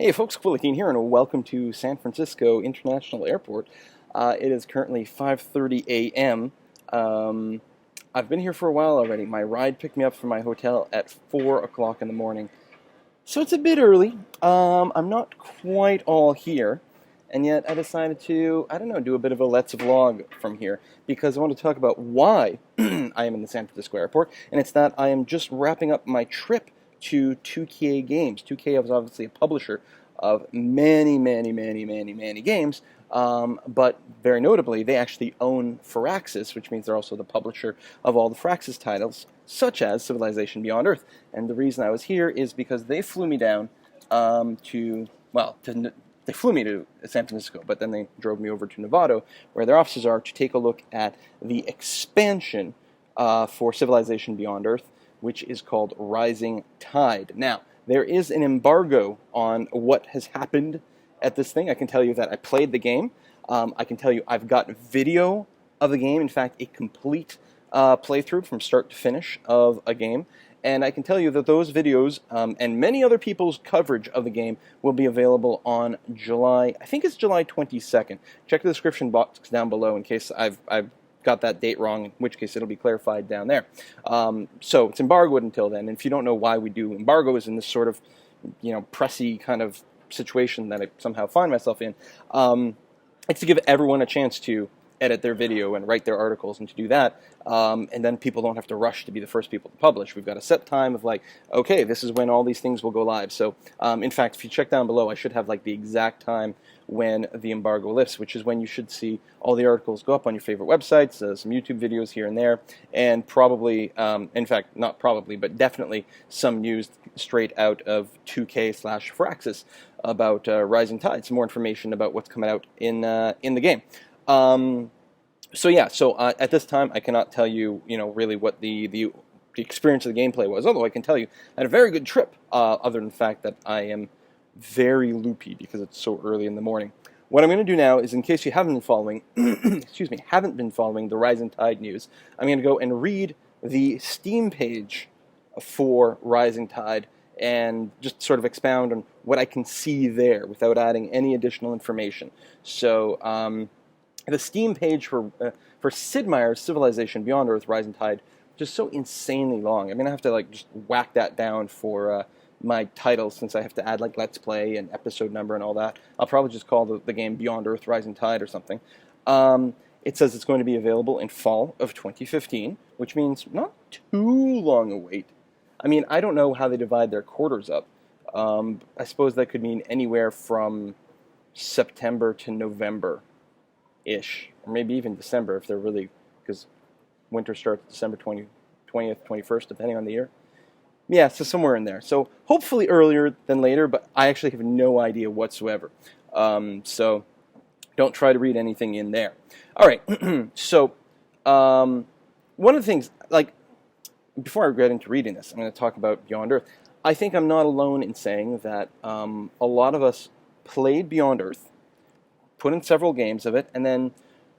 Hey folks, Quillican here, and welcome to San Francisco International Airport. It is currently 5:30 a.m. I've been here for a while already. My ride picked me up from my hotel at 4 o'clock in the morning, so it's a bit early. I'm not quite all here, and yet I decided to, I don't know, do a bit of a Let's Vlog from here, because I want to talk about why I am in the San Francisco Airport, and it's that I am just wrapping up my trip to 2K Games. 2K is obviously a publisher of many games, but very notably, they actually own Firaxis, which means they're also the publisher of all the Firaxis titles, such as Civilization Beyond Earth. And the reason I was here is because they flew me down they flew me to San Francisco, but then they drove me over to Novato, where their offices are, to take a look at the expansion for Civilization Beyond Earth, which is called Rising Tide. Now, there is an embargo on what has happened at this thing. I can tell you that I played the game. I can tell you I've got video of the game, in fact, a complete playthrough from start to finish of a game. And I can tell you that those videos and many other people's coverage of the game will be available on July 22nd. Check the description box down below in case I've got that date wrong, in which case it'll be clarified down there. So it's embargoed until then, and if you don't know why we do embargoes in this sort of, pressy kind of situation that I somehow find myself in, it's to give everyone a chance to edit their video and write their articles, and to do that, and then people don't have to rush to be the first people to publish. We've got a set time of okay, this is when all these things will go live. So, in fact, if you check down below, I should have the exact time when the embargo lifts, which is when you should see all the articles go up on your favorite websites, some YouTube videos here and there, and probably, in fact, not probably, but definitely some news straight out of 2K/Firaxis about Rising Tide, some more information about what's coming out in the game. So at this time, I cannot tell you, really what the experience of the gameplay was, although I can tell you I had a very good trip, other than the fact that I am very loopy because it's so early in the morning. What I'm going to do now is, in case you haven't been following, the Rising Tide news, I'm going to go and read the Steam page for Rising Tide and just sort of expound on what I can see there without adding any additional information. So, the Steam page for Sid Meier's Civilization Beyond Earth Rising Tide, just so insanely long. I'm going to have to just whack that down for my title, since I have to add Let's Play and episode number and all that. I'll probably just call the game Beyond Earth Rising Tide or something. It says it's going to be available in fall of 2015, which means not too long a wait. I mean, I don't know how they divide their quarters up. I suppose that could mean anywhere from September to November-ish, or maybe even December if they're really, because winter starts December 20th, 21st, depending on the year. Yeah, so somewhere in there. So hopefully earlier than later, but I actually have no idea whatsoever. So don't try to read anything in there. All right, so one of the things, before I get into reading this, I'm going to talk about Beyond Earth. I think I'm not alone in saying that a lot of us played Beyond Earth, put in several games of it, and then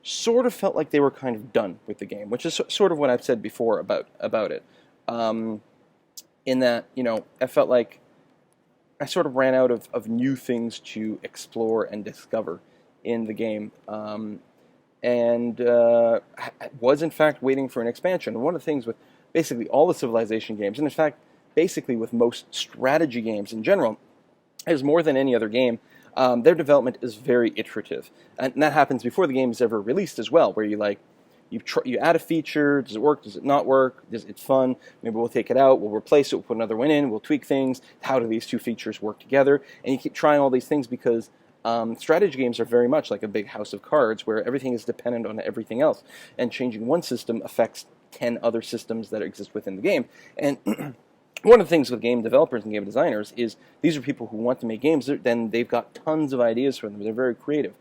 sort of felt like they were kind of done with the game, which is sort of what I've said before about it. In that, I felt like I sort of ran out of new things to explore and discover in the game, and was in fact waiting for an expansion. And one of the things with basically all the Civilization games, and in fact basically with most strategy games in general, is more than any other game, their development is very iterative, and that happens before the game is ever released as well, where you add a feature, does it work, does it not work, it's fun, maybe we'll take it out, we'll replace it, we'll put another one in, we'll tweak things, how do these two features work together, and you keep trying all these things because strategy games are very much like a big house of cards where everything is dependent on everything else, and changing one system affects 10 other systems that exist within the game. And one of the things with game developers and game designers is these are people who want to make games, then they've got tons of ideas for them, they're very creative.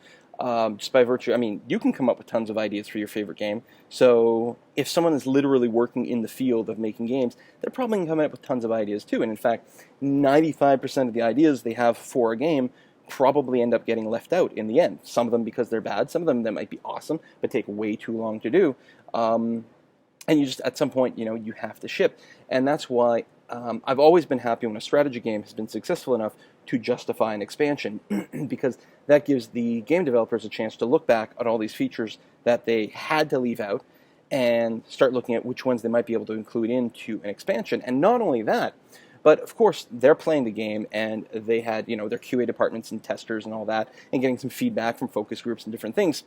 Just by virtue, you can come up with tons of ideas for your favorite game. So if someone is literally working in the field of making games, they're probably coming up with tons of ideas too. And in fact, 95% of the ideas they have for a game probably end up getting left out in the end. Some of them because they're bad, some of them that might be awesome, but take way too long to do. And you just, at some point, you have to ship. And that's why I've always been happy when a strategy game has been successful enough to justify an expansion because that gives the game developers a chance to look back at all these features that they had to leave out and start looking at which ones they might be able to include into an expansion. And not only that, but of course they're playing the game and they had, their QA departments and testers and all that, and getting some feedback from focus groups and different things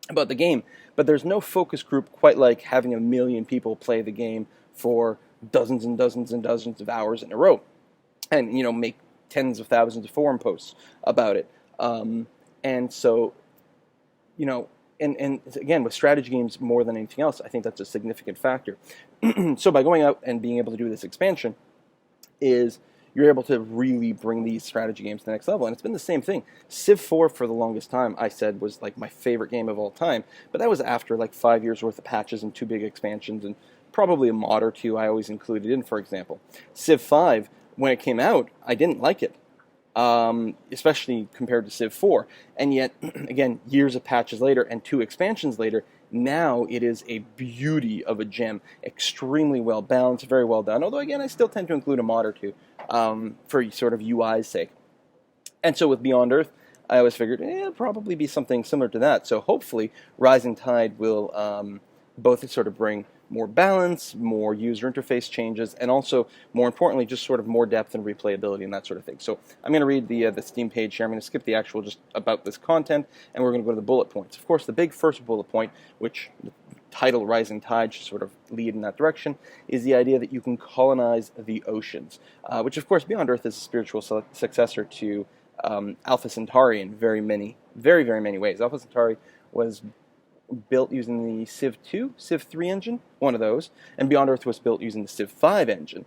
about the game. But there's no focus group quite like having 1 million people play the game for dozens and dozens and dozens of hours in a row, and make tens of thousands of forum posts about it. And so, and again, with strategy games more than anything else, I think that's a significant factor. So by going out and being able to do this expansion, you're able to really bring these strategy games to the next level. And it's been the same thing. Civ 4 for the longest time I said was like my favorite game of all time, but that was after like 5 years worth of patches and 2 big expansions and probably a mod or 2 I always included in, for example. Civ 5, when it came out, I didn't like it. Especially compared to Civ 4. And yet, again, years of patches later and 2 expansions later, now it is a beauty of a gem. Extremely well balanced, very well done. Although, again, I still tend to include a mod or 2 for sort of UI's sake. And so with Beyond Earth, I always figured it'll probably be something similar to that. So hopefully, Rising Tide will both sort of bring more balance, more user interface changes, and also, more importantly, just sort of more depth and replayability and that sort of thing. So I'm going to read the Steam page here. I'm going to skip the actual just about this content, and we're going to go to the bullet points. Of course, the big first bullet point, which the title Rising Tide should sort of lead in that direction, is the idea that you can colonize the oceans, which, of course, Beyond Earth is a spiritual successor to Alpha Centauri in very, very many ways. Alpha Centauri was built using the Civ 2, Civ 3 engine, one of those, and Beyond Earth was built using the Civ 5 engine.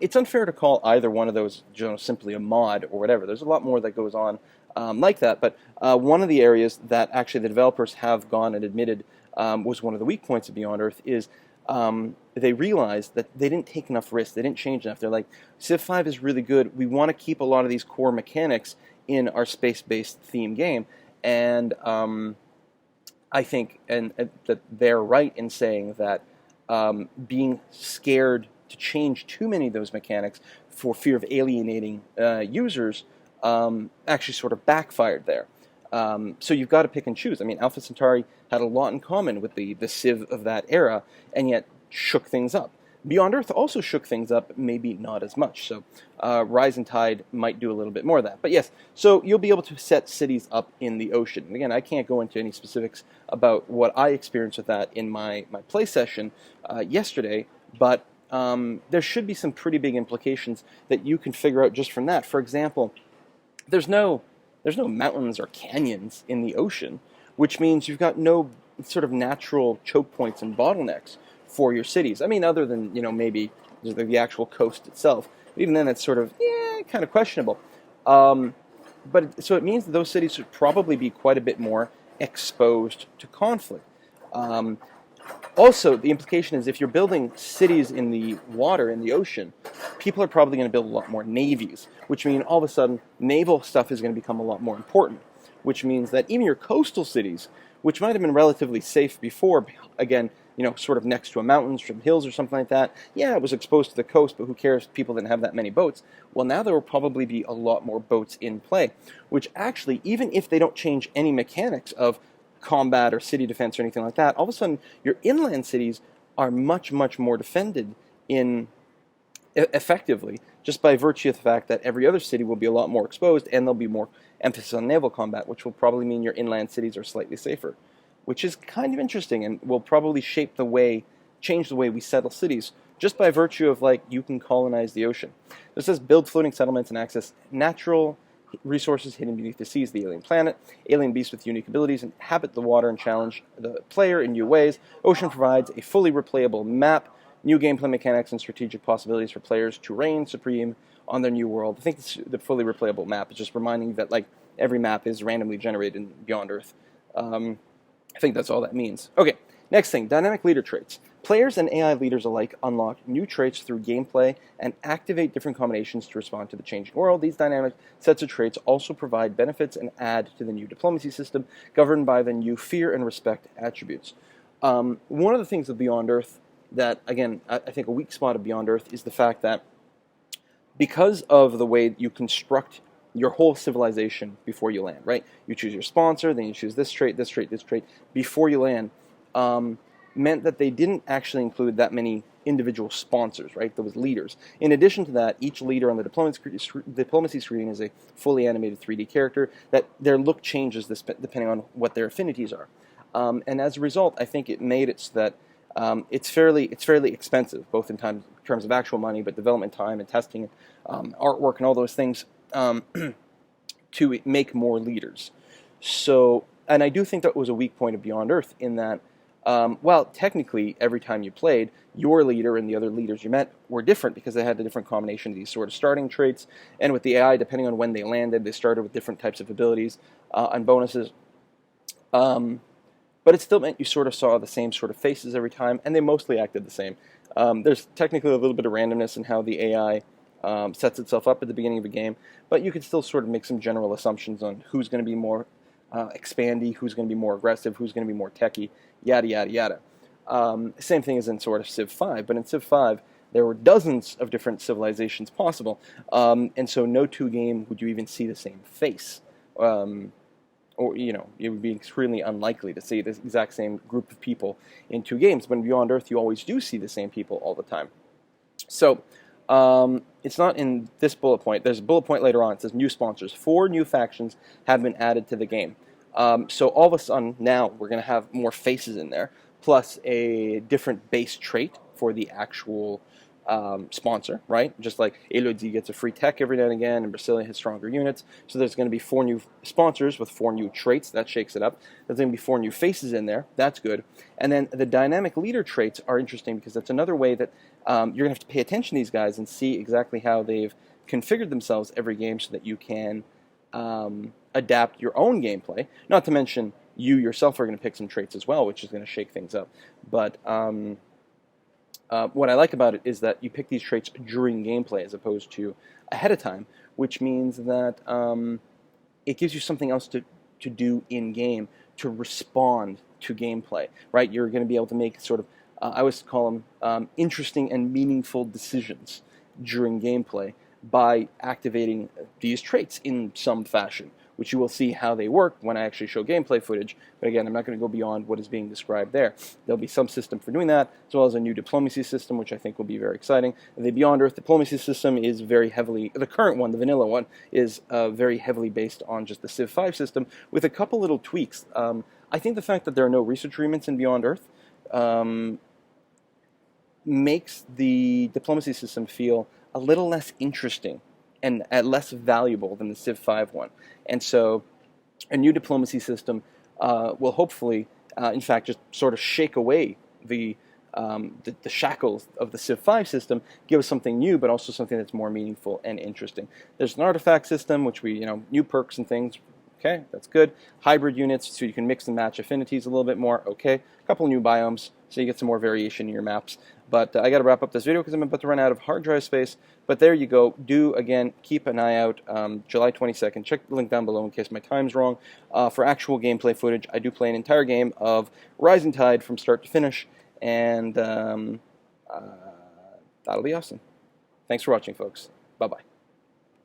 It's unfair to call either one of those simply a mod or whatever. There's a lot more that goes on like that, but one of the areas that actually the developers have gone and admitted was one of the weak points of Beyond Earth is they realized that they didn't take enough risks, they didn't change enough. They're like, Civ 5 is really good, we want to keep a lot of these core mechanics in our space-based theme game, and I think that they're right in saying that being scared to change too many of those mechanics for fear of alienating users actually sort of backfired there. So you've got to pick and choose. I mean, Alpha Centauri had a lot in common with the Civ of that era, and yet shook things up. Beyond Earth also shook things up, maybe not as much. So Rising Tide might do a little bit more of that. But yes, so you'll be able to set cities up in the ocean. And again, I can't go into any specifics about what I experienced with that in my play session yesterday, but there should be some pretty big implications that you can figure out just from that. For example, there's no mountains or canyons in the ocean, which means you've got no sort of natural choke points and bottlenecks for your cities. I mean, other than, maybe the actual coast itself. But even then, it's sort of, kind of questionable. So it means that those cities should probably be quite a bit more exposed to conflict. Also, the implication is if you're building cities in the water, in the ocean, people are probably going to build a lot more navies, which means all of a sudden naval stuff is going to become a lot more important, which means that even your coastal cities, which might have been relatively safe before, again, sort of next to a mountain, some hills or something like that. Yeah, it was exposed to the coast, but who cares? People didn't have that many boats. Well, now there will probably be a lot more boats in play, which actually, even if they don't change any mechanics of combat or city defense or anything like that, all of a sudden your inland cities are much, much more defended effectively, just by virtue of the fact that every other city will be a lot more exposed and there'll be more emphasis on naval combat, which will probably mean your inland cities are slightly safer, which is kind of interesting and will probably change the way we settle cities, just by virtue of, you can colonize the ocean. It says build floating settlements and access natural resources hidden beneath the seas of the alien planet. Alien beasts with unique abilities inhabit the water and challenge the player in new ways. Ocean provides a fully replayable map, new gameplay mechanics, and strategic possibilities for players to reign supreme on their new world. I think the fully replayable map is just reminding you that, every map is randomly generated in Beyond Earth. I think that's all that means. Okay, next thing, dynamic leader traits. Players and AI leaders alike unlock new traits through gameplay and activate different combinations to respond to the changing world. These dynamic sets of traits also provide benefits and add to the new diplomacy system, governed by the new fear and respect attributes. One of the things of Beyond Earth that, again, I think a weak spot of Beyond Earth is the fact that because of the way you construct your whole civilization before you land, right? You choose your sponsor, then you choose this trait, this trait, this trait before you land, meant that they didn't actually include that many individual sponsors, right? Those leaders. In addition to that, each leader on the diplomacy screen is a fully animated 3D character that their look changes depending on what their affinities are. And as a result, I think it made it so that it's fairly expensive, both in terms of actual money, but development time and testing, artwork, and all those things to make more leaders. So, and I do think that was a weak point of Beyond Earth in that, well, technically, every time you played, your leader and the other leaders you met were different because they had a different combination of these sort of starting traits. And with the AI, depending on when they landed, they started with different types of abilities and bonuses. But it still meant you sort of saw the same sort of faces every time, and they mostly acted the same. There's technically a little bit of randomness in how the AI sets itself up at the beginning of a game, but you can still sort of make some general assumptions on who's going to be more expandy, who's going to be more aggressive, who's going to be more techy, yada, yada, yada. Same thing as in sort of Civ 5, but in Civ 5, there were dozens of different civilizations possible, and so no two game would you even see the same face. Or, you know, it would be extremely unlikely to see the exact same group of people in two games. But in Beyond Earth, you always do see the same people all the time. So, it's not in this bullet point. There's a bullet point later on. It says new sponsors. 4 new factions have been added to the game. So all of a sudden, now, we're going to have more faces in there, plus a different base trait for the actual sponsor, right? Just like Elodie gets a free tech every now and again, and Brasilia has stronger units. So there's going to be 4 new sponsors with 4 new traits. That shakes it up. There's going to be 4 new faces in there. That's good. And then the dynamic leader traits are interesting because that's another way that you're going to have to pay attention to these guys and see exactly how they've configured themselves every game so that you can adapt your own gameplay. Not to mention, you yourself are going to pick some traits as well, which is going to shake things up. But what I like about it is that you pick these traits during gameplay as opposed to ahead of time, which means that it gives you something else to do in-game to respond to gameplay, right? You're going to be able to make sort of, I always call them interesting and meaningful decisions during gameplay by activating these traits in some fashion, which you will see how they work when I actually show gameplay footage. But again, I'm not going to go beyond what is being described there. There'll be some system for doing that, as well as a new diplomacy system, which I think will be very exciting. The Beyond Earth diplomacy system is very heavily, the current one, the vanilla one, is very heavily based on just the Civ 5 system, with a couple little tweaks. I think the fact that there are no research agreements in Beyond Earth makes the diplomacy system feel a little less interesting and less valuable than the Civ 5 one. And so a new diplomacy system will hopefully, in fact, just sort of shake away the shackles of the Civ 5 system, give us something new, but also something that's more meaningful and interesting. There's an artifact system, which we, new perks and things. Okay, that's good. Hybrid units, so you can mix and match affinities a little bit more. Okay, a couple new biomes, so you get some more variation in your maps. But I got to wrap up this video because I'm about to run out of hard drive space. But there you go. Do, again, keep an eye out. July 22nd. Check the link down below in case my time's wrong. For actual gameplay footage, I do play an entire game of Rising Tide from start to finish. And that'll be awesome. Thanks for watching, folks. Bye-bye.